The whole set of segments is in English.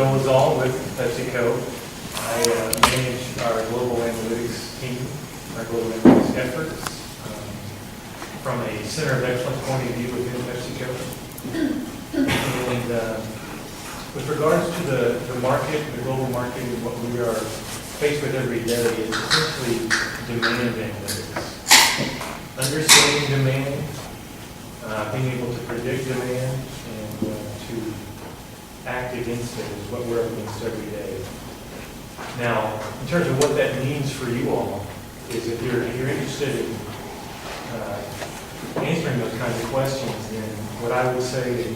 Bill Wazal with PepsiCo. I manage our global analytics team, our global analytics efforts, from a center of excellence point of view within PepsiCo. And with regards to the market, the global market, and what we are faced with every day is essentially demand analytics. Understanding demand, being able to predict demand, and to act against it is what we're up against every day. Now, in terms of what that means for you all, is if you're interested in answering those kinds of questions, then what I would say,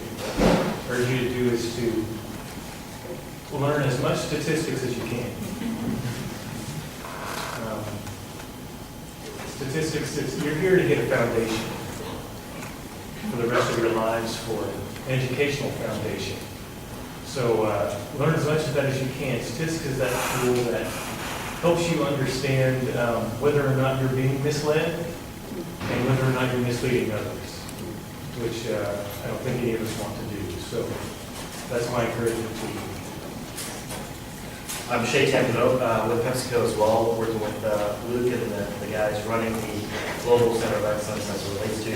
urge you to do is to learn as much statistics as you can. Statistics, you're here to get a foundation for the rest of your lives, for an educational foundation. So learn as much of that as you can. Statistics is that tool that helps you understand whether or not you're being misled and whether or not you're misleading others, which I don't think any of us want to do. So that's my encouragement to you. I'm Shay Tempano with PepsiCo as well, working with Luke and the guys running the Global Center of Excellence as it relates to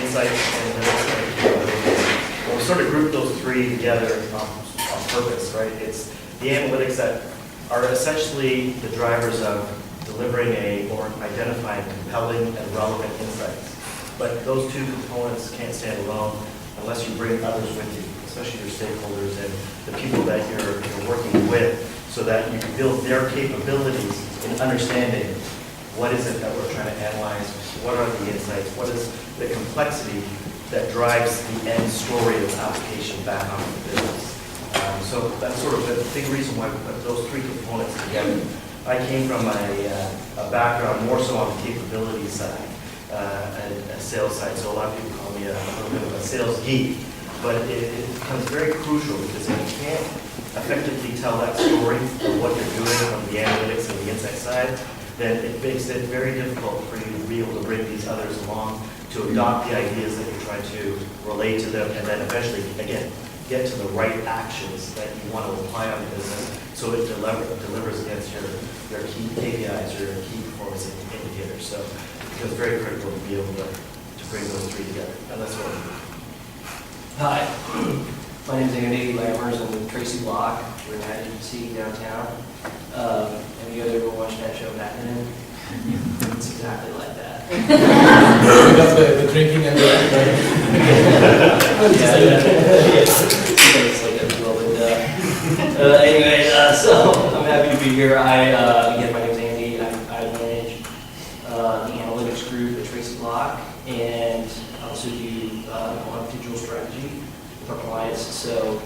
insights and analytics. Well, we sort of group those three together on purpose, right? It's the analytics that are essentially the drivers of delivering or identifying compelling and relevant insights. But those two components can't stand alone unless you bring others with you, especially your stakeholders and the people that you're working with, so that you can build their capabilities in understanding what is it that we're trying to analyze, what are the insights, what is the complexity that drives the end story of the application back onto the business. So that's sort of the big reason why we put those three components together. I came from a background more so on the capability side, and a sales side, so a lot of people call me a little bit of a sales geek, but it becomes very crucial because if you can't effectively tell that story of what you're doing on the analytics and the insight side, then it makes it very difficult for you to be able to bring these others along to adopt the ideas that you're trying to relate to them, and then eventually, again, get to the right actions that you want to apply on the business so it delivers against your key KPIs or your key performance indicators. So it becomes very critical to be able to bring those three together, and that's what we do. Hi, my name is Andy Lammers. I'm with TracyLocke. We're an ad agency downtown. Have you guys ever watched that show, Mad Men? It's exactly like that. the drinking and the anyway, so I'm happy to be here. Again, my name is Andy. I manage the analytics group at TracyLocke, and I also do a lot of digital strategy with our clients. So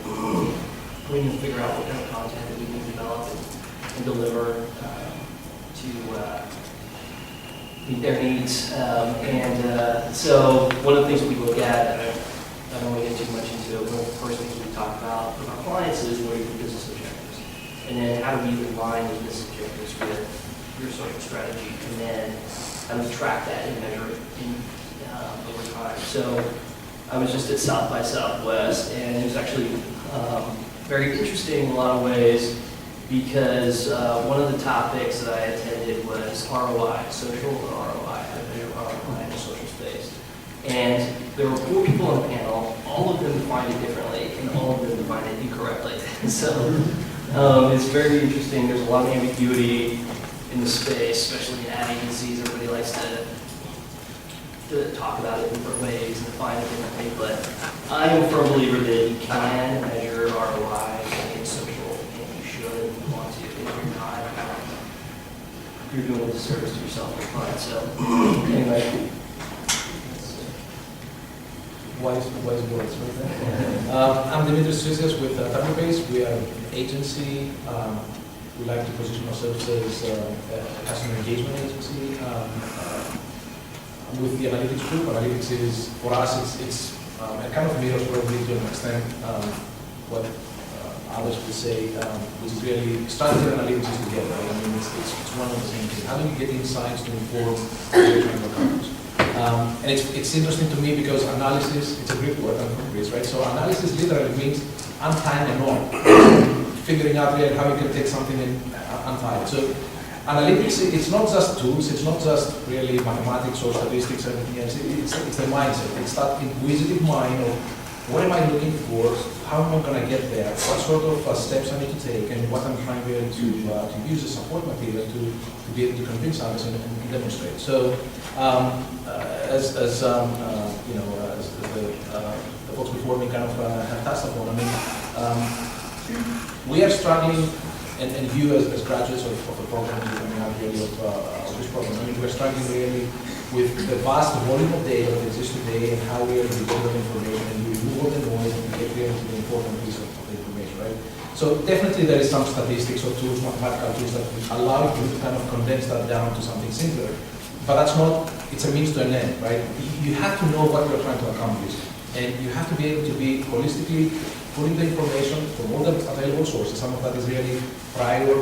we need to figure out what kind of content that we can develop and deliver to meet their needs. So one of the things that we look at, and I don't want to get too much into it, one of the first things we talk about with our clients is what are your business objectives? And then how do we align those business objectives with your social strategy? And then how do we track that and measure it over time? So I was just at South by Southwest, and it was actually very interesting in a lot of ways, because one of the topics that I attended was ROI, social ROI, how to measure ROI in a social space. And there were 4 people on the panel. All of them defined it differently, and all of them defined it incorrectly. So it's very interesting. There's a lot of ambiguity in the space, especially in ad agencies. Everybody likes to talk about it in different ways and define it differently. But I am a firm believer that you can measure ROI in social, and you should want to. If you're not, you're doing a disservice to yourself and your clients. So anyway. wise words. I'm Dimitris Sousis with TargetBase. We are an agency. We like to position ourselves as a customer engagement agency. With the analytics group, analytics is, for us, it's kind of mirrors probably to an extent what others would say, which is really strategy and analytics is together. Right? I mean, it's one and the same thing. How do you get insights to inform your companies? And it's interesting to me because analysis, it's a Greek word, I'm from Greece, right? So analysis literally means untying a knot, figuring out really how you can take something and tie it. So analytics, it's not just tools, it's not just really mathematics or statistics or anything else, it's the mindset. It's that inquisitive mind of what am I looking for, how am I going to get there, what sort of steps I need to take, and what I'm trying really to use as support material to be able to convince others and demonstrate. So as you know, as the folks before me kind of have touched upon, I mean, we are struggling, and you as graduates of the program, coming out really of this program, I mean, we're struggling really with the vast volume of data that exists today and how we are able to information and we remove all the noise and we get really to the important piece of the information, right? So definitely there is some statistics or tools, mathematical tools that allow you to kind of condense that down to something simpler. But that's not, it's a means to an end, right? You have to know what you're trying to accomplish. And you have to be able to be holistically putting the information from all the available sources. Some of that is really prior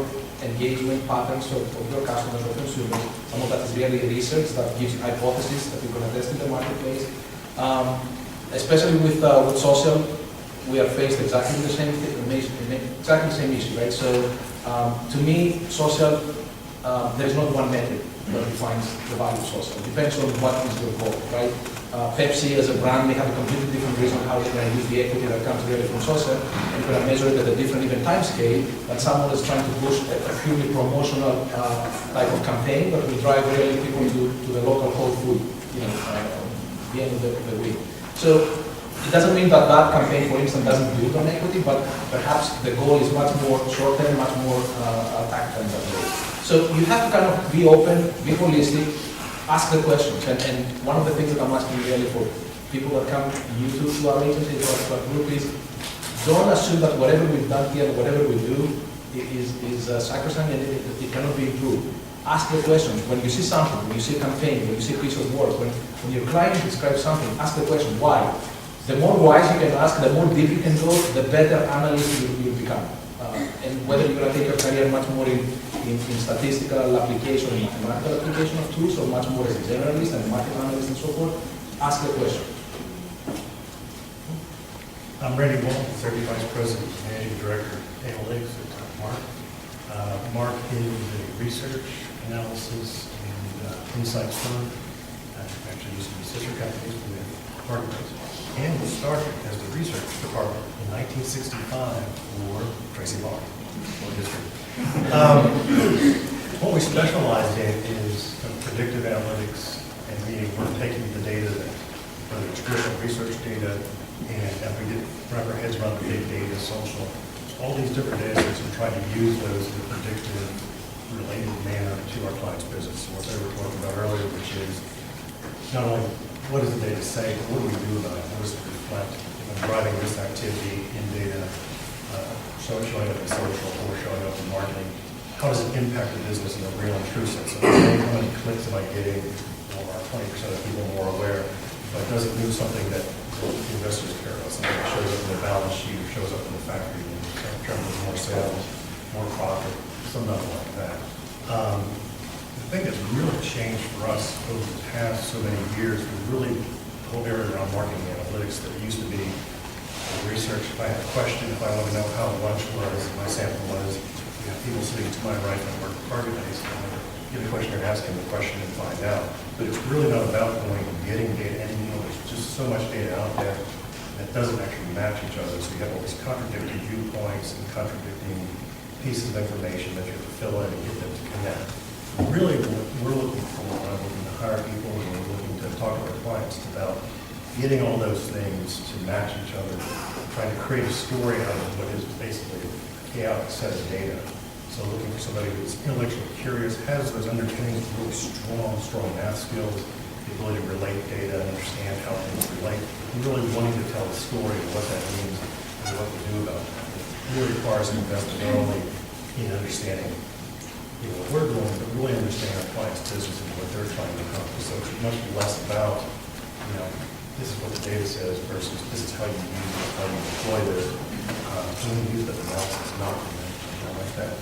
engagement patterns of your customers or consumers. Some of that is really research that gives you hypotheses that you can test in the marketplace. Especially with social, we are faced exactly the same exactly the same issue, right? So to me, social, there is not one method that defines the value of social. It depends on what is your goal, right? Pepsi as a brand may have a completely different reason how they're going to use the equity that comes really from social, and you're going to measure it at a different even time scale than someone is trying to push a purely promotional type of campaign that will drive really people to the local whole food, you know, the end of the week. So it doesn't mean that that campaign, for instance, doesn't build on equity, but perhaps the goal is much more short-term, much more tactical in that way. So you have to kind of be open, be holistic, ask the questions. And one of the things that I'm asking really for people that come new to our agency, to our group, is don't assume that whatever we've done here, whatever we do, is sacrosanct and it cannot be improved. Ask the questions. When you see something, when you see a campaign, when you see a piece of work, when your client describes something, ask the question, why? The more whys you can ask, the more deep you can go, the better analyst you become. And whether you're going to take your career much more in statistical application, in mathematical application of tools, or much more as a generalist and market analyst and so forth, ask the question. I'm Randy Walton, Executive Vice President, Managing Director, Analytics at Mark. Mark is a research, analysis, and insights firm. Actually used to be sister companies with TargetBase. And was started as the research department in 1965 for TracyLocke, or history. What we specialize in is predictive analytics, and meaning we're taking the data that, whether it's traditional research data, and as we wrap our heads around the big data, social, all these different data sets, and try to use those in a predictive, related manner to our clients' business. So what they were talking about earlier, which is not only what does the data say, but what do we do about it? What does it reflect? If I'm driving this activity in data, showing up in social or showing up in marketing, how does it impact the business in a real and true sense? So how many clicks am I getting, or are 20% of people more aware? But does it do something that the investors care about? Something that shows up in the balance sheet or shows up in the factory in terms of more sales, more profit, something like that. The thing that's really changed for us over the past so many years is really the whole area around marketing analytics that used to be research. If I had a question, if I want to know how lunch was, my sample was, you have people sitting to my right that work at TargetBase, and I get a question, ask them the question and find out. But it's really not about going and getting data, and you know, there's just so much data out there that doesn't actually match each other. So you have all these contradicting viewpoints and contradicting pieces of information that you have to fill in and get them to connect. Really, what we're looking for when I'm looking to hire people and we're looking to talk to our clients about getting all those things to match each other, trying to create a story out of what is basically a chaotic set of data. So looking for somebody who's intellectually curious, has those underpinnings of really strong math skills, the ability to relate data and understand how things relate, and really wanting to tell a story of what that means and what to do about it. It really requires an investment not only in understanding what we're doing, but really understanding our clients' business and what they're trying to accomplish. So it's much less about, this is what the data says versus this is how you use it, how you deploy this. When you use that analysis, not like that.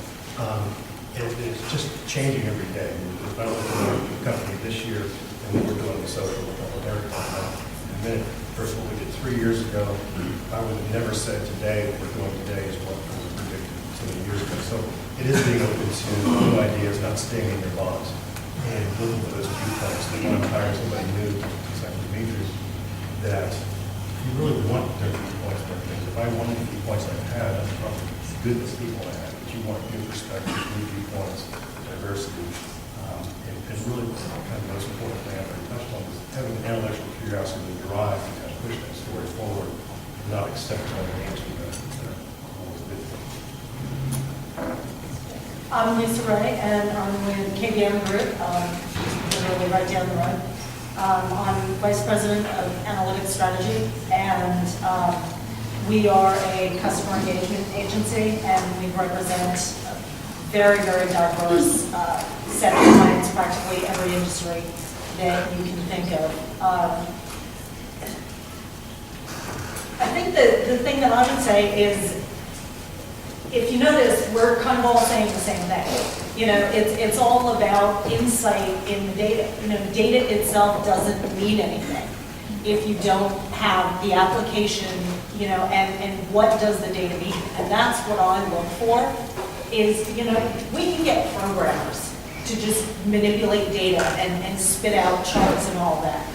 It's just changing every day. If I look at the company this year and what we're doing with social, what they're talking about in a minute, versus what we did 3 years ago, I would have never said today what we're doing today is what we predicted. So many years ago. So it is being open to new ideas, not staying in your box, and looking for those viewpoints. That when I'm hiring somebody new, just like Demetrius, that you really want their viewpoints for things. If I wanted the viewpoints I had, that's probably the goodness people I had, but you want new perspectives, new viewpoints, diversity, and really kind of the most important thing I've already touched on is having an intellectual curiosity to drive to kind of push that story forward, and not accept an answer that always good. I'm Lisa Ray, and I'm with KBM Group, literally right down the road. I'm Vice President of Analytics Strategy, and we are a customer engagement agency, and we represent a very, very diverse set of clients, practically every industry that you can think of. I think that the thing that I would say is, if you notice, we're kind of all saying the same thing. You know, it's all about insight in the data. You know, data itself doesn't mean anything if you don't have the application, you know, and what does the data mean? And that's what I look for is, you know, we can get programmers to just manipulate data and spit out charts and all that.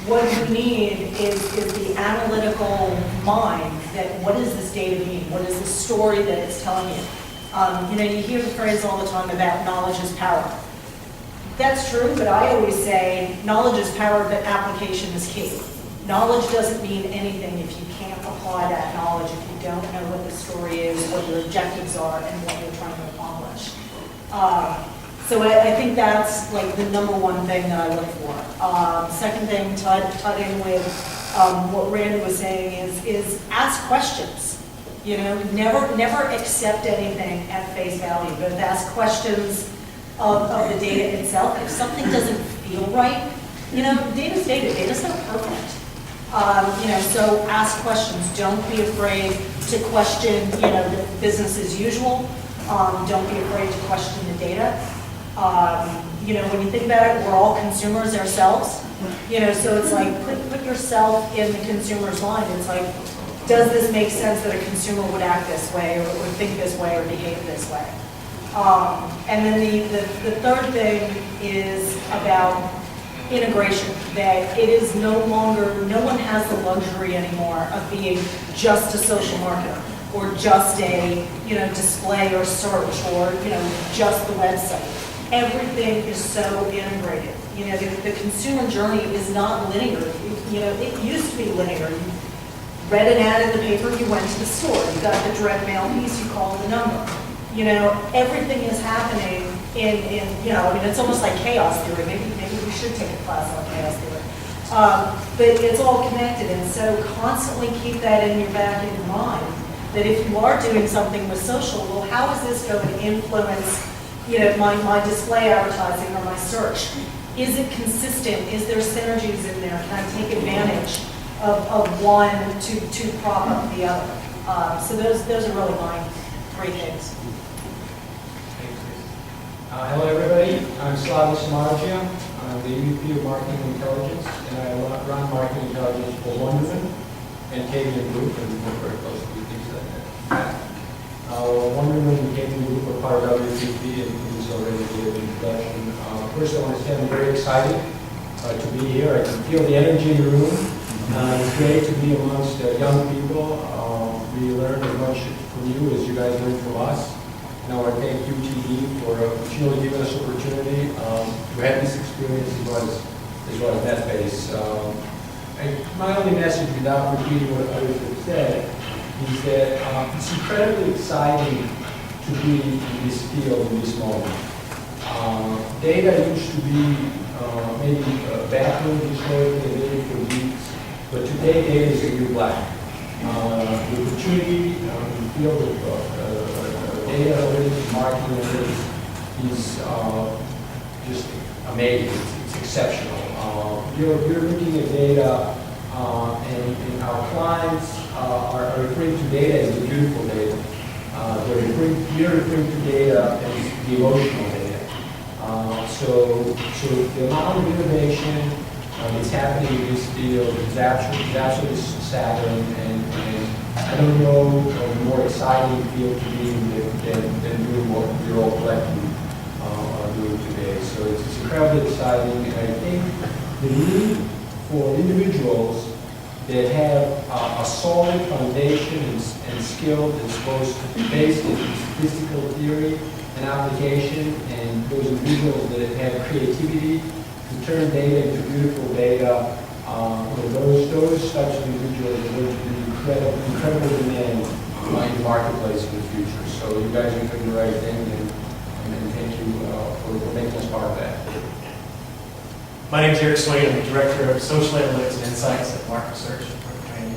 What we need is the analytical mind that what does this data mean? What is the story that it's telling you? You know, you hear the phrase all the time about knowledge is power. That's true, but I always say knowledge is power, but application is key. Knowledge doesn't mean anything if you can't apply that knowledge, if you don't know what the story is, what your objectives are, and what you're trying to accomplish. So I think that's like the number one thing that I look for. Second thing, tied in with what Randy was saying is ask questions. You know, never accept anything at face value, but ask questions of the data itself. If something doesn't feel right, you know, data's data. Data's not perfect. You know, so ask questions. Don't be afraid to question, you know, the business as usual. Don't be afraid to question the data. You know, when you think about it, we're all consumers ourselves. You know, so it's like put yourself in the consumer's mind. It's like, does this make sense that a consumer would act this way or think this way or behave this way? And then the third thing is about integration, that it is no longer, no one has the luxury anymore of being just a social marketer or just a, you know, display or search or, you know, just the website. Everything is so integrated. You know, the consumer journey is not linear. You know, it used to be linear. You read an ad in the paper, you went to the store. You got the direct mail piece, you called the number. You know, everything is happening in you know, I mean, it's almost like chaos theory. Maybe we should take a class on chaos theory. But it's all connected, and so constantly keep that in your back of your mind, that if you are doing something with social, well, how is this going to influence, you know, my display advertising or my search? Is it consistent? Is there synergies in there? Can I take advantage of one to prop up the other? So those are really my three things. Hello everybody, I'm Slavis Margia. I'm the EVP of Marketing Intelligence, and I run Marketing Intelligence for Wunderman and KBM Group, and we work very closely with things like that. Wunderman and KBM Group are part of WPP, and he's already gave an introduction. First, I want to say I'm very excited to be here. I can feel the energy in the room. It's great to be amongst young people. We learn as much from you as you guys learn from us. And I want to thank UTD for continually giving us opportunity to have this experience as well as NetBase. My only message, without repeating what others have said, is that it's incredibly exciting to be in this field in this moment. Data used to be maybe backroom historically and maybe for weeks, but today data is the new black. The opportunity in the field of data analytics, marketing analytics is just amazing. It's exceptional. You're looking at data, and our clients are referring to data as the beautiful data. You're referring to data as the emotional data. So the amount of innovation that's happening in this field is absolutely staggering, and I don't know a more exciting field to be in than doing what you're all collectively are doing today. So it's incredibly exciting, and I think the need for individuals that have a solid foundation and skill that's both based in statistical theory and application, and those individuals that have creativity to turn data into beautiful data, those types of individuals are going to be incredible demand in the marketplace in the future. So you guys are doing the right thing, and thank you for making us part of that. My name is Eric Swain. I'm the Director of Social Analytics and Insights at Market Research and Corporate Training.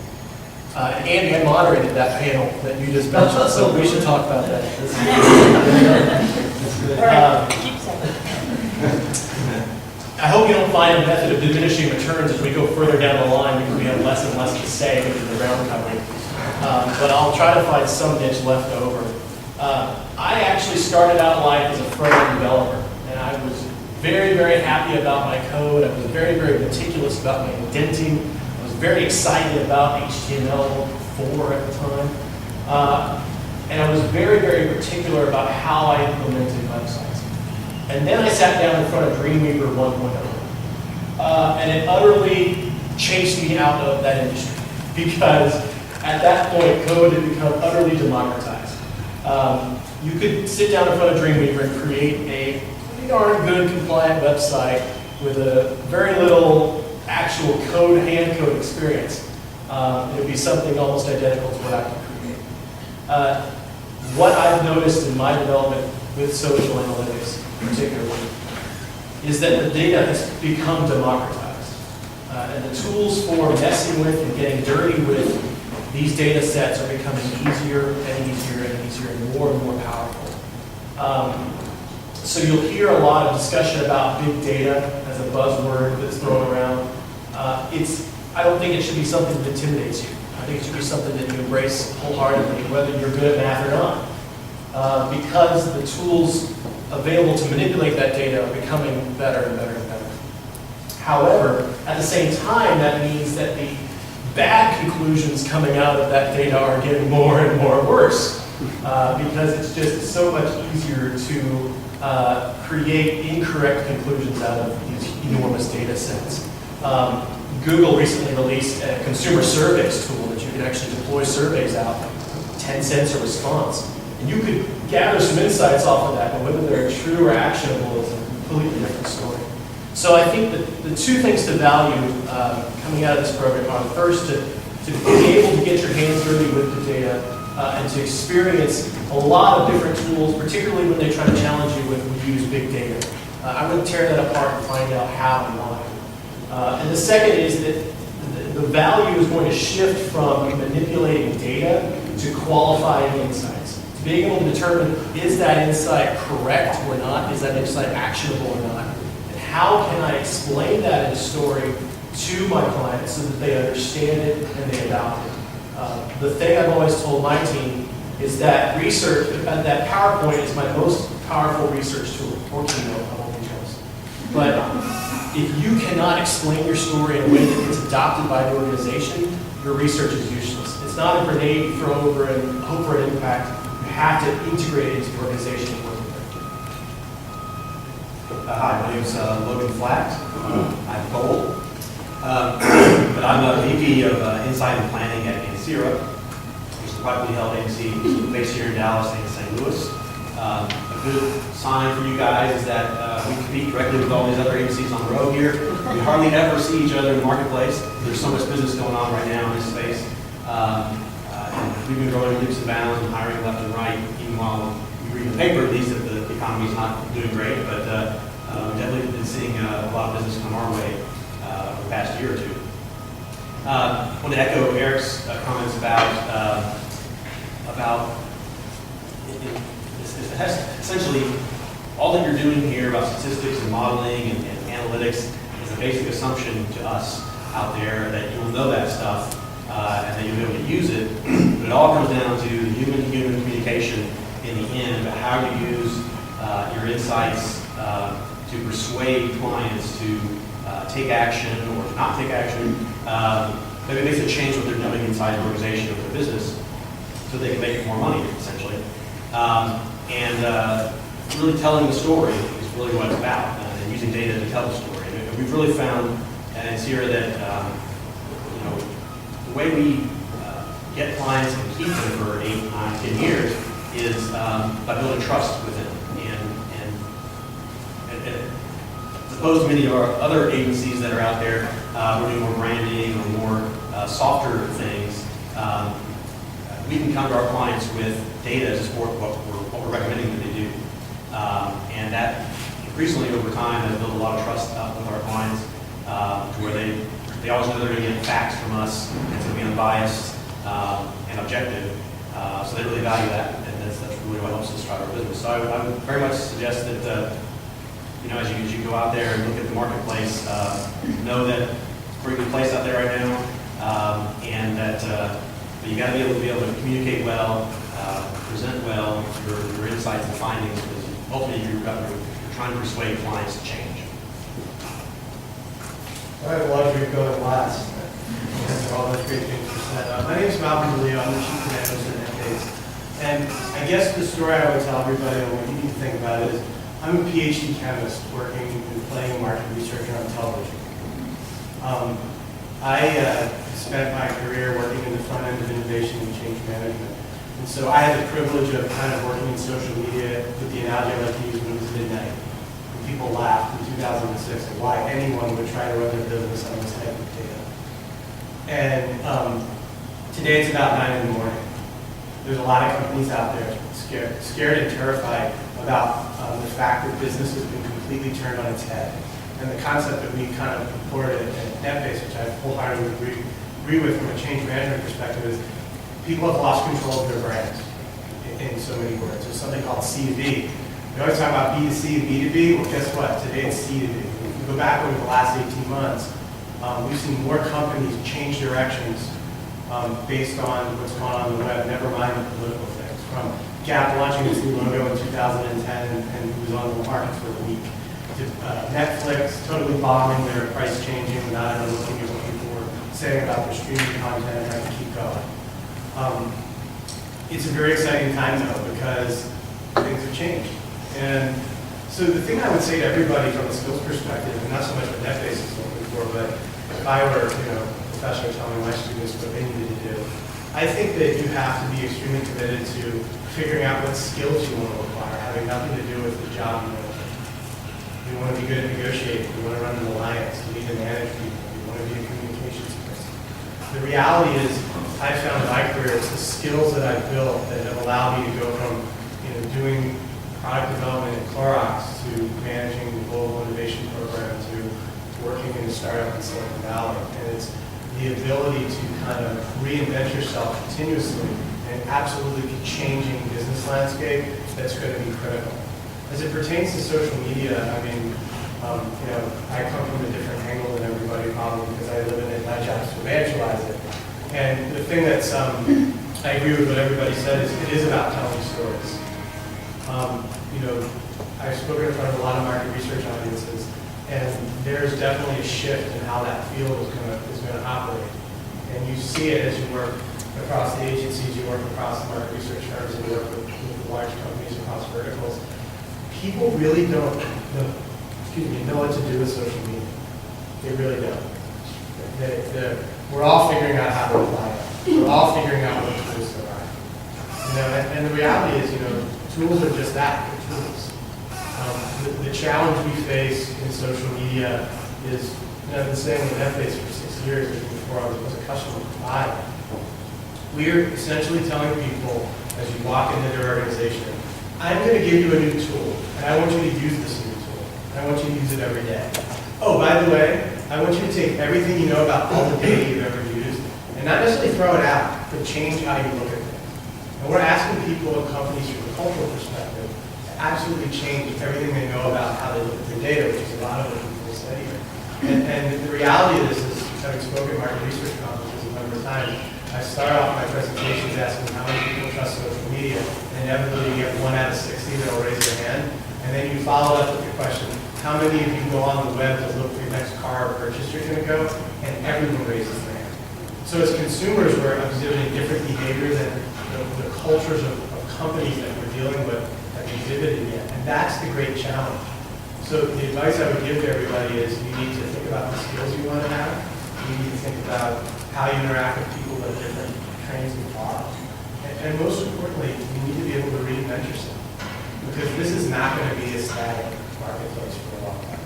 And Andy, I moderated that panel that you just mentioned, so we should talk about that. All right, keep saying. I hope you don't find a method of diminishing returns as we go further down the line because we have less and less to say because of the round covering. But I'll try to find some niche left over. I actually started out life as a front-end developer, and I was very, very happy about my code. I was very, very meticulous about my indenting. I was very excited about HTML4 at the time. And I was very, very particular about how I implemented websites. And then I sat down in front of Dreamweaver 1.0. And it utterly chased me out of that industry because at that point, code had become utterly democratized. You could sit down in front of Dreamweaver and create a pretty darn good compliant website with a very little actual code, hand code experience. It would be something almost identical to what I could create. What I've noticed in my development with social analytics, particularly, is that the data has become democratized. And the tools for messing with and getting dirty with these data sets are becoming easier and easier and easier and more powerful. So you'll hear a lot of discussion about big data as a buzzword that's thrown around. I don't think it should be something that intimidates you. I think it should be something that you embrace wholeheartedly, whether you're good at math or not. Because the tools available to manipulate that data are becoming better and better and better. However, at the same time, that means that the bad conclusions coming out of that data are getting more and more worse because it's just so much easier to create incorrect conclusions out of these enormous data sets. Google recently released a consumer surveys tool that you can actually deploy surveys out, 10 cents a response. And you could gather some insights off of that, but whether they're true or actionable is a completely different story. So I think that the two things to value coming out of this program are first to be able to get your hands dirty with the data and to experience a lot of different tools, particularly when they try to challenge you with we use big data. I would tear that apart and find out how and why. And the second is that the value is going to shift from manipulating data to qualifying insights. To being able to determine, is that insight correct or not? Is that insight actionable or not? And how can I explain that in a story to my clients so that they understand it and they adopt it? The thing I've always told my team is that research, that PowerPoint is my most powerful research tool, or Keynote, I won't be jealous. But if you cannot explain your story in a way that gets adopted by the organization, your research is useless. It's not a grenade you throw over and hope for an impact. You have to integrate it into the organization and work with it. Hi, my name is Logan Flack. I'm Cole. But I'm a VP of Insight and Planning at Ansira, which is a privately held agency based here in Dallas and St. Louis. A good sign for you guys is that we compete directly with all these other agencies on the road here. We hardly ever see each other in the marketplace. There's so much business going on right now in this space. And we've been growing leaps and bounds and hiring left and right, even while we read the paper, at least, that the economy's not doing great. But we've definitely been seeing a lot of business come our way over the past year or two. I want to echo Eric's comments about essentially all that you're doing here about statistics and modeling and analytics is a basic assumption to us out there that you'll know that stuff and that you'll be able to use it. But it all comes down to the human-to-human communication in the end about how you use your insights to persuade clients to take action or not take action, maybe basically change what they're doing inside the organization or their business. so they can make more money, essentially. And really telling the story is really what it's about, and using data to tell the story. And we've really found at Ansira that the way we get clients and keep them for 8, 9, 10 years is by building trust with them. And as opposed to many of our other agencies that are out there who are doing more branding or more softer things, we can come to our clients with data to support what we're recommending that they do. And that increasingly over time has built a lot of trust up with our clients to where they always know they're going to get facts from us, and it's going to be unbiased and objective. So they really value that, and that's really what helps us drive our business. So I would very much suggest that as you go out there and look at the marketplace, know that it's a pretty good place out there right now, and that but you got to be able to communicate well, present well your insights and findings, because ultimately you're trying to persuade clients to change. I have the luxury of going last. After all those great things you said. My name is Malcolm DeLeo. I'm the Chief Analyst at NetBase. And I guess the story I would tell everybody, and what you need to think about is, I'm a PhD chemist working and playing market research on television. I spent my career working in the front end of innovation and change management. And so I had the privilege of kind of working in social media with the analogy I like to use when it was midnight. And people laughed in 2006 at why anyone would try to run their business on this type of data. And today it's about 9 in the morning. There's a lot of companies out there scared and terrified about the fact that business has been completely turned on its head. And the concept that we kind of imported at NetBase, which I wholeheartedly agree with from a change management perspective, is people have lost control of their brands in so many words. There's something called C2B. We always talk about B2C and B2B. Well, guess what? Today it's C2B. If we go back over the last 18 months, we've seen more companies change directions based on what's going on the web, never mind the political things. From Gap launching its new logo in 2010 and it was on the market for a week, to Netflix totally bombing their price changing without ever looking at what people were saying about their streaming content, and I can keep going. It's a very exciting time though, because things have changed. And so the thing I would say to everybody from a skills perspective, and not so much what NetBase is looking for, but if I were a professor telling my students what they needed to do, I think that you have to be extremely committed to figuring out what skills you want to acquire, having nothing to do with the job you want to do. You want to be good at negotiating, you want to run an alliance, you need to manage people, you want to be a communications person. The reality is, I found in my career, it's the skills that I've built that have allowed me to go from doing product development at Clorox to managing the global innovation program to working in a startup in Silicon Valley. And it's the ability to kind of reinvent yourself continuously and absolutely changing business landscape that's going to be critical. As it pertains to social media, I mean, I come from a different angle than everybody probably because I live in it, my job is to evangelize it. And the thing that's, I agree with what everybody said, is it is about telling stories. I've spoken in front of a lot of market research audiences, and there's definitely a shift in how that field is going to operate. And you see it as you work across the agencies, you work across the market research firms, and you work with large companies across verticals. People really don't know what to do with social media. They really don't. We're all figuring out how to apply it. We're all figuring out what tools there are. And the reality is, tools are just that, they're tools. The challenge we face in social media is, I've been saying with NetBase for 6 years before I was a customer for 5. We're essentially telling people as you walk into their organization, I'm going to give you a new tool, and I want you to use this new tool. And I want you to use it every day. Oh, by the way, I want you to take everything you know about all the data you've ever used, and not necessarily throw it out, but change how you look at things. And we're asking people and companies from a cultural perspective to absolutely change everything they know about how they look at their data, which is a lot of what people say here. And the reality of this is, having spoken at market research conferences a number of times, I start off my presentations asking how many people trust social media, and inevitably you get 1 out of 60 that will raise their hand, and then you follow up with your question, how many of you go on the web to look for your next car or purchase you're going to go, and everyone raises their hand. So as consumers, we're exhibiting different behavior than the cultures of companies that we're dealing with have exhibited yet, and that's the great challenge. So the advice I would give to everybody is you need to think about the skills you want to have. You need to think about how you interact with people at different trains and cars. And most importantly, you need to be able to reinvent yourself. Because this is not going to be a static marketplace for a long time.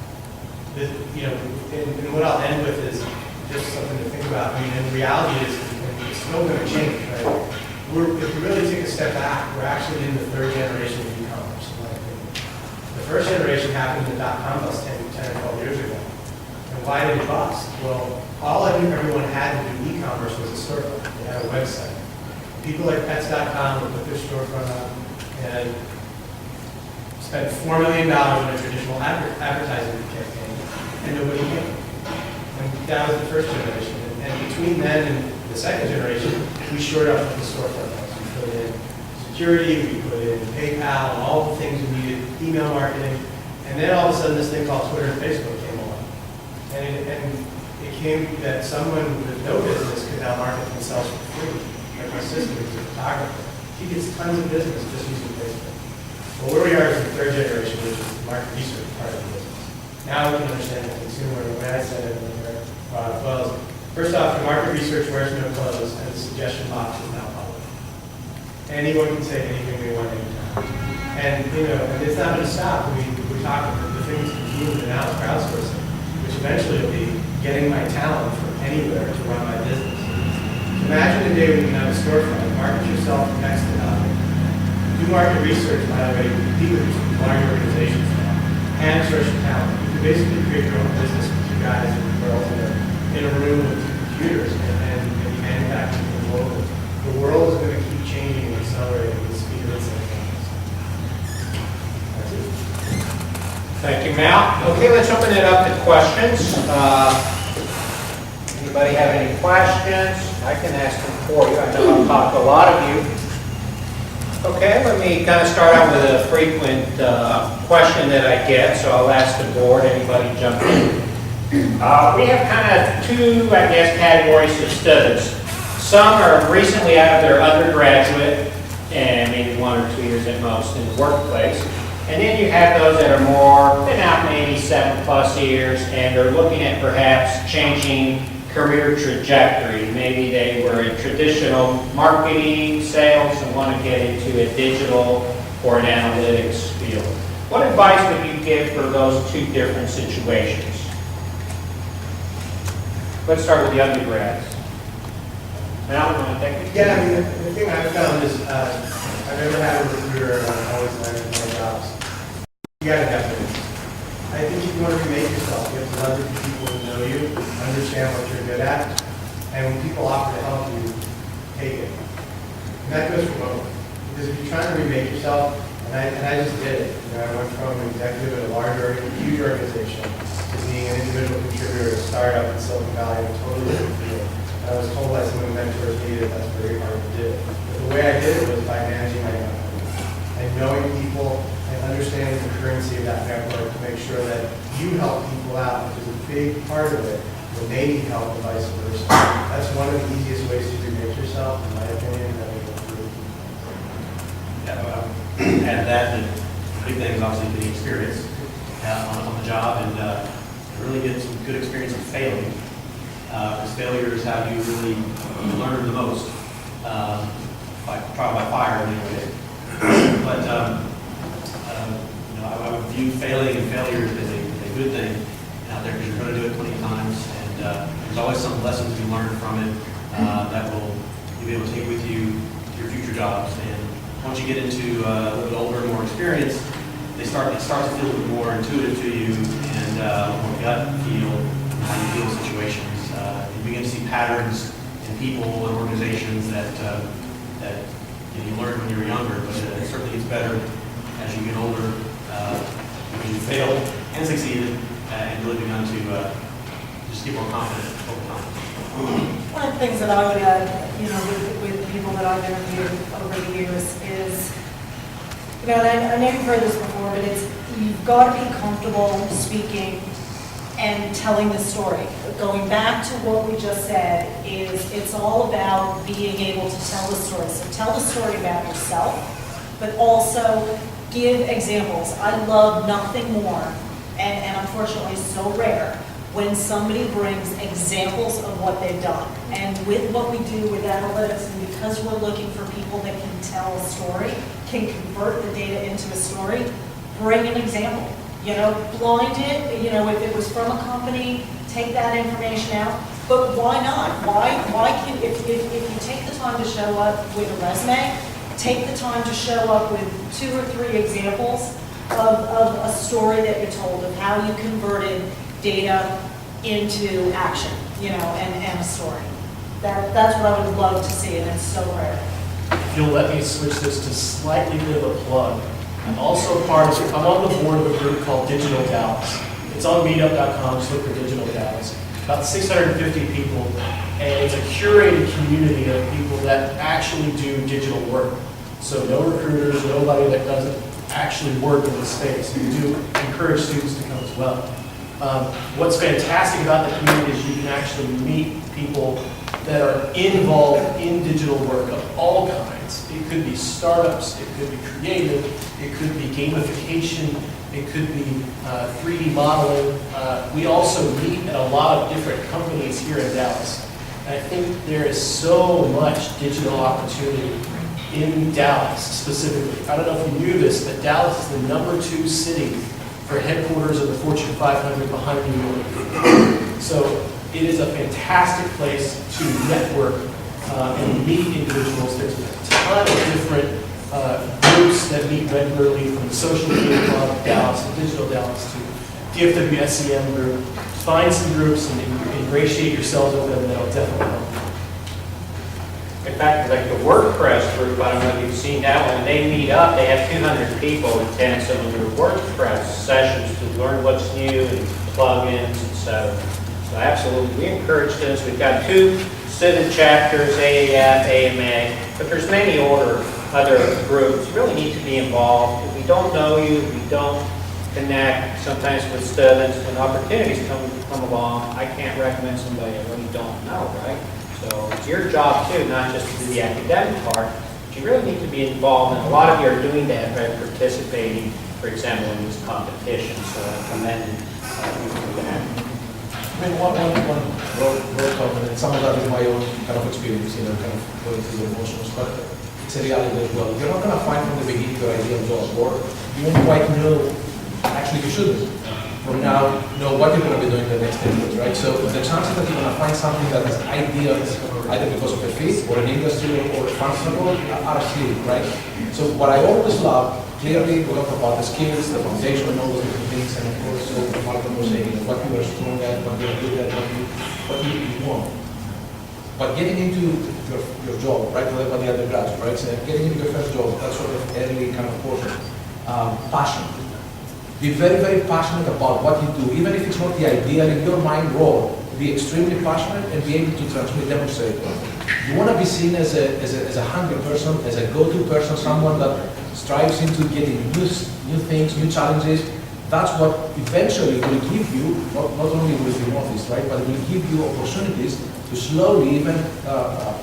And what I'll end with is just something to think about. I mean, and the reality is it's still going to change, right? If we really take a step back, we're actually in the third generation of e-commerce, in my opinion. The first generation happened in the dot-com bust 10 or 12 years ago. And why did it bust? Well, all everyone had to do e-commerce was a storefront. They had a website. People like Pets.com would put their storefront up and spend $4 million on a traditional advertising campaign, and nobody came. And that was the first generation. And between then and the second generation, we shored up the storefront. We put in security, we put in PayPal, and all the things we needed, email marketing. And then all of a sudden, this thing called Twitter and Facebook came along. And it came that someone with no business could now market themselves for free. Like my sister, who's a photographer. She gets tons of business just using Facebook. Well, where we are is the third generation, which is the market research part of the business. Now we can understand the consumer, and the way I said it in the product was, first off, the market research wears no clothes, and the suggestion box is now public. Anyone can say anything they want anytime. And, and it's not going to stop. We talk about the things continuing, and now it's crowdsourcing, which eventually will be getting my talent from anywhere to run my business. Imagine a day when you have a storefront, market yourself next to nothing. Do market research, by the way, compete with large organizations now, and search for talent. You can basically create your own business with two guys and girls in a room with two computers and be manufacturing things locally. The world is going to keep changing and accelerating at the speed of its innovation. That's it. Thank you, Mal. Okay, let's open it up to questions. Anybody have any questions? I can ask them for you. I know I've talked to a lot of you. Okay, let me kind of start out with a frequent question that I get, so I'll ask the board, anybody jump in. We have kind of two, I guess, categories of students. Some are recently out of their undergraduate, and maybe 1 or 2 years at most in the workplace. And then you have those that are more, been out maybe 7+ years, and they're looking at perhaps changing career trajectory. Maybe they were in traditional marketing, sales, and want to get into a digital or an analytics field. What advice would you give for those two different situations? Let's start with the undergrads. Mal, you want to take it? Yeah, I mean, the thing I've found is I've never had a recruiter always learning more jobs. You got to have this. I think if you want to remake yourself, you have to leverage the people who know you, understand what you're good at, and when people offer to help you, take it. And that goes for both. Because if you're trying to remake yourself, and I just did it. I went from an executive at a huge organization to being an individual contributor at a startup in Silicon Valley in a totally different field. And I was told by some of the mentors me that that's very hard to do. But the way I did it was by managing my own company and knowing people and understanding the currency of that network to make sure that you help people out, which is a big part of it, when they need help and vice versa. That's one of the easiest ways to remake yourself, in my opinion, that we go through. Yeah, add that, and the big thing is obviously getting experience on the job and really get some good experience in failing. Because failure is how you really learn the most, by trial by fire in many ways. But I would view failing and failure as a good thing out there because you're going to do it plenty of times, and there's always some lessons you learn from it that will you'll be able to take with you to your future jobs. And once you get into a little bit older, more experience, it starts to feel a little bit more intuitive to you and more gut feel how you deal with situations. You begin to see patterns in people and organizations that you learned when you were younger, but it certainly gets better as you get older. Because you failed and succeeded, and really begun to just get more confident over time. One of the things that I would add, with people that I've interviewed over the years is, and I know you've heard this before, but you've got to be comfortable speaking and telling the story. Going back to what we just said, is it's all about being able to tell the story. So tell the story about yourself, but also give examples. I love nothing more, and unfortunately so rare, when somebody brings examples of what they've done. And with what we do with analytics, and because we're looking for people that can tell a story, can convert the data into a story, bring an example. You know, blind it, you know, if it was from a company, take that information out. But why not? Why can, if you take the time to show up with a resume, take the time to show up with 2 or 3 examples of a story that you told, of how you converted data into action, you know, and a story. That's what I would love to see, and it's so rare. If you'll let me switch this to slightly bit of a plug. I'm also I'm on the board of a group called Digital Dallas. It's on meetup.com, just look for Digital Dallas. About 650 people, and it's a curated community of people that actually do digital work. So no recruiters, nobody that doesn't actually work in this space. We do encourage students to come as well. What's fantastic about the community is you can actually meet people that are involved in digital work of all kinds. It could be startups, it could be creative, it could be gamification, it could be 3D modeling. We also meet at a lot of different companies here in Dallas. And I think there is so much digital opportunity in Dallas specifically. I don't know if you knew this, but Dallas is the #2 city for headquarters of the Fortune 500 behind New York. So it is a fantastic place to network and meet individuals. There's a ton of different groups that meet regularly, from the Social Media Club Dallas to Digital Dallas to DFW SEM group. Find some groups and ingratiate yourselves with them, and that'll definitely help you. In fact, like the WordPress group, I don't know if you've seen that one, they meet up, they have 200 people attend some of their WordPress sessions to learn what's new and plugins, etc. So absolutely, we encourage students. We've got 2 student chapters, AAF, AMA, but there's many other groups. You really need to be involved. If we don't know you, if we don't connect, sometimes with students, when opportunities come along, I can't recommend somebody I really don't know, right? So it's your job too, not just to do the academic part, but you really need to be involved, and a lot of you are doing that by participating, for example, in these competitions. So I commend you for that. I mean, one comment, and some of that is my own kind of experience, you know, kind of going through the motions, but it's a reality as well. You're not going to find from the beginning your ideal job, or you won't quite know, actually you shouldn't, from now, know what you're going to be doing the next 10 years, right? So the chances that you're going to find something that is ideal, either because of a fit, or an industry, or functional, are slim, right? So what I always love, clearly we talk about the skills, the foundation, and all those different things, and of course, the Malcolm was saying, what you are strong at, what you're good at, what you want. But getting into your job, right, what the undergraduate, right, so getting into your first job, that sort of early kind of portion, passion. Be very, very passionate about what you do, even if it's not the ideal in your mind role. Be extremely passionate and be able to transmit, demonstrate. You want to be seen as a hungry person, as a go-to person, someone that strives into getting new things, new challenges. That's what eventually will give you, not only will you office, right, but it will give you opportunities to slowly even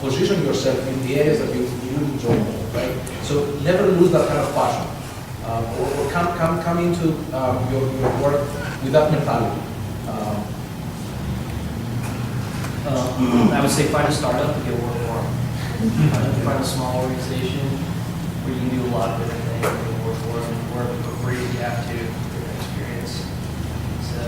position yourself in the areas that you enjoy more, right? So never lose that kind of passion. Or come into your work with that mentality. I would say find a startup and get work for them. Find a small organization where you can do a lot of different things and work for them, work for free if you have to, get experience. So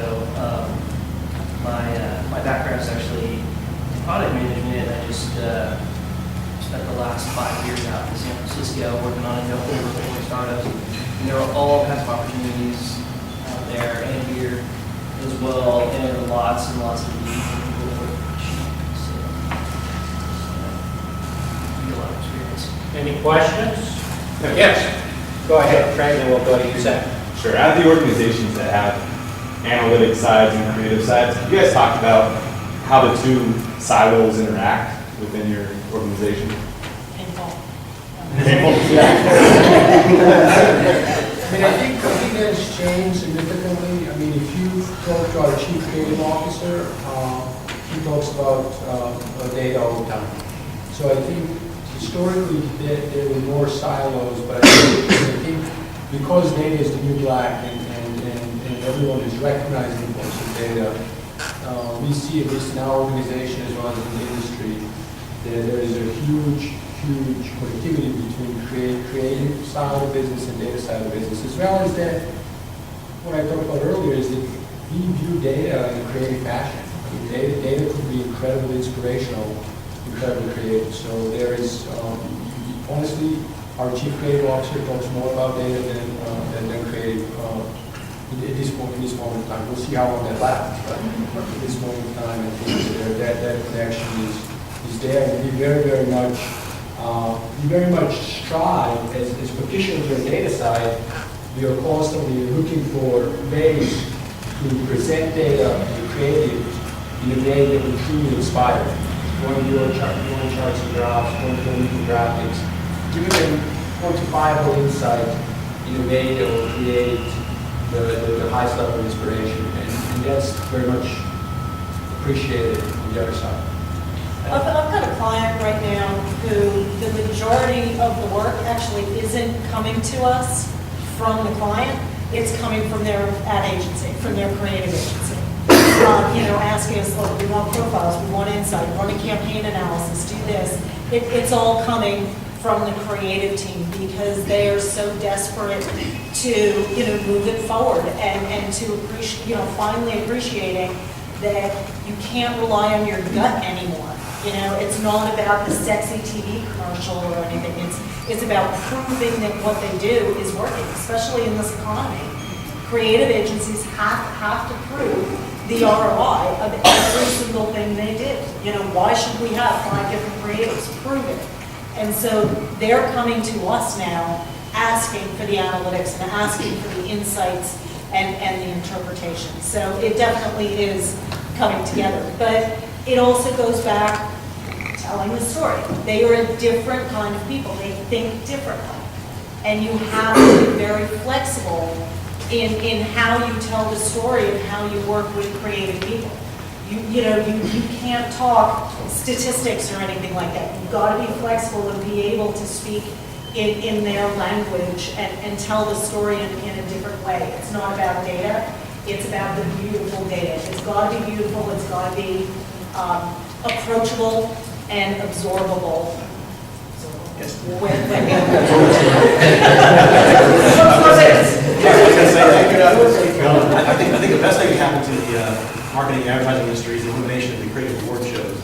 my background is actually in product management, and I just spent the last 5 years out in San Francisco working on a number of startups. And there are all kinds of opportunities out there and here as well, and there are lots and lots of needs for people that are cheap. So, a lot of experience. Any questions? Yes. Go ahead, Trey, and we'll go to you second. Sure. Out of the organizations that have analytic sides and creative sides, you guys talked about how the 2 silos interact within your organization. Painful. I mean, I think that has changed significantly. I mean, if you talk to our chief creative officer, he talks about data all the time. So I think historically there were more silos, but I think because data is the new black and everyone is recognizing the importance of data, we see at least in our organization as well as in the industry that there is a huge connectivity between creative side of business and data side of business, as well as that what I talked about earlier is that we view data in a creative fashion. I mean, data could be incredibly inspirational, incredibly creative. So there is, honestly, our chief creative officer talks more about data than creative at this moment in time. We'll see how long that lasts, but at this moment in time, I think that connection is there, and we very much strive as practitioners on the data side. We are constantly looking for ways to present data to creatives in a way that will truly inspire. Going to do charts and graphs, going to do graphics, giving them quantifiable insight in a way that will create the highest level of inspiration, and that's very much appreciated on the other side. I've got a client right now who the majority of the work actually isn't coming to us from the client, it's coming from their ad agency, from their creative agency. Asking us, look, we want profiles, we want insight, run a campaign analysis, do this. It's all coming from the creative team because they are so desperate to, move it forward and to appreciate, finally appreciating that you can't rely on your gut anymore. It's not about the sexy TV commercial or anything. It's about proving that what they do is working, especially in this economy. Creative agencies have to prove the ROI of every single thing they do. Why should we have 5 different creatives? Prove it. And so they're coming to us now asking for the analytics and asking for the insights and the interpretation. So it definitely is coming together. But it also goes back telling the story. They are a different kind of people. They think differently. And you have to be very flexible in how you tell the story and how you work with creative people. You can't talk statistics or anything like that. You've got to be flexible and be able to speak in their language and tell the story in a different way. It's not about data. It's about the beautiful data. It's got to be beautiful. It's got to be approachable and absorbable. I think the best thing that happened to the marketing and advertising industry is the elimination of the creative award shows,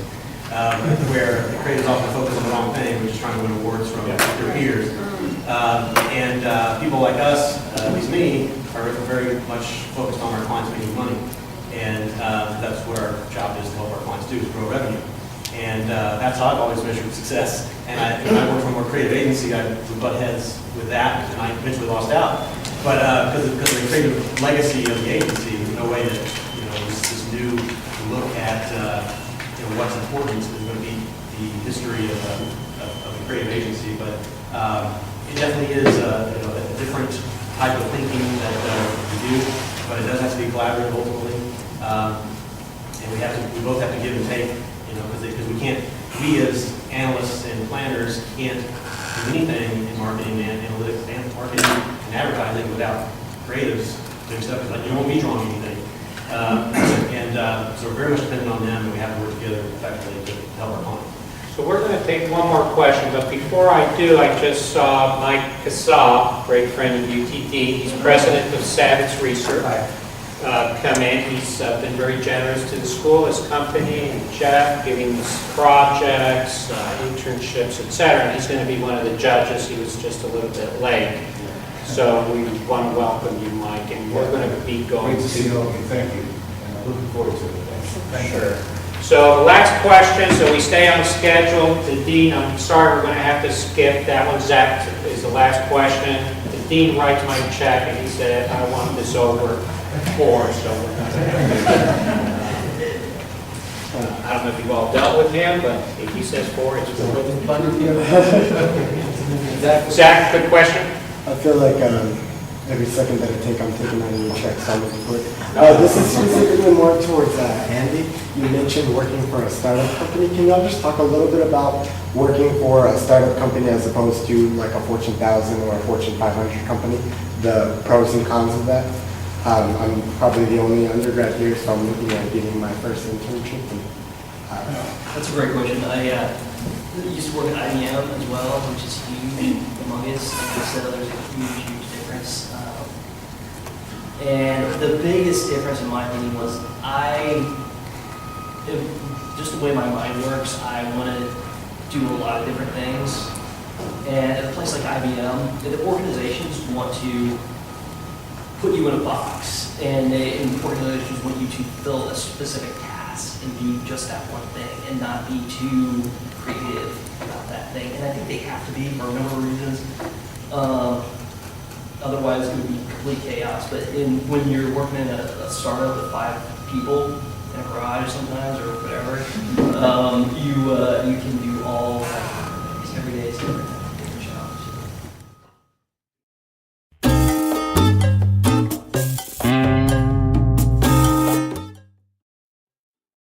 where the creatives often focus on the wrong thing, which is trying to win awards from their peers. And people like us, at least me, are very much focused on our clients making money. And that's what our job is to help our clients do, is grow revenue. And that's how I've always measured success. And when I worked for a more creative agency, I would butt heads with that, and I eventually lost out. But because of the creative legacy of the agency, there's no way that this new look at what's important is going to be the history of the creative agency. But it definitely is a different type of thinking that we do. But it does have to be collaborative ultimately, and we both have to give and take. Because we can't, we as analysts and planners can't do anything in marketing and analytics and marketing and advertising without creatives doing stuff. Like you won't be drawing anything. So we're very much dependent on them, and we have to work together effectively to help our clients. So we're going to take one more question, but before I do, I just saw Mike Kassab, great friend of UTD. He's president of Savitz Research. Come in. He's been very generous to the school, his company, and Jeff, giving us projects, internships, etc. And he's going to be one of the judges. He was just a little bit late. So we want to welcome you, Mike, and we're going to be going Great to see you all, and thank you. And I'm looking forward to it. Thank you. Sure. So the last question, so we stay on schedule. The Dean, I'm sorry, we're going to have to skip that one. Zach is the last question. The Dean writes my check, and he said, I want this over 4, so we're not. I don't know if you've all dealt with him, but if he says 4, it's 4. Zach, good question. I feel like every second that I take, I'm taking out a new check, so I'm going to put. This is specifically more towards Andy. You mentioned working for a startup company. Can y'all just talk a little bit about working for a startup company as opposed to like a Fortune 1000 or a Fortune 500 company? The pros and cons of that. I'm probably the only undergrad here, so I'm looking at getting my first internship. And, That's a great question. I used to work at IBM as well, which is huge, humongous. Like I said, there's a huge, huge difference. And the biggest difference, in my opinion, was just the way my mind works, I want to do a lot of different things. And at a place like IBM, the organizations want to put you in a box, and organizations want you to fill a specific task and do just that one thing and not be too creative about that thing. And I think they have to be for a number of reasons. Otherwise, it would be complete chaos. But when you're working in a startup with 5 people in a garage sometimes or whatever, you can do all every day is different.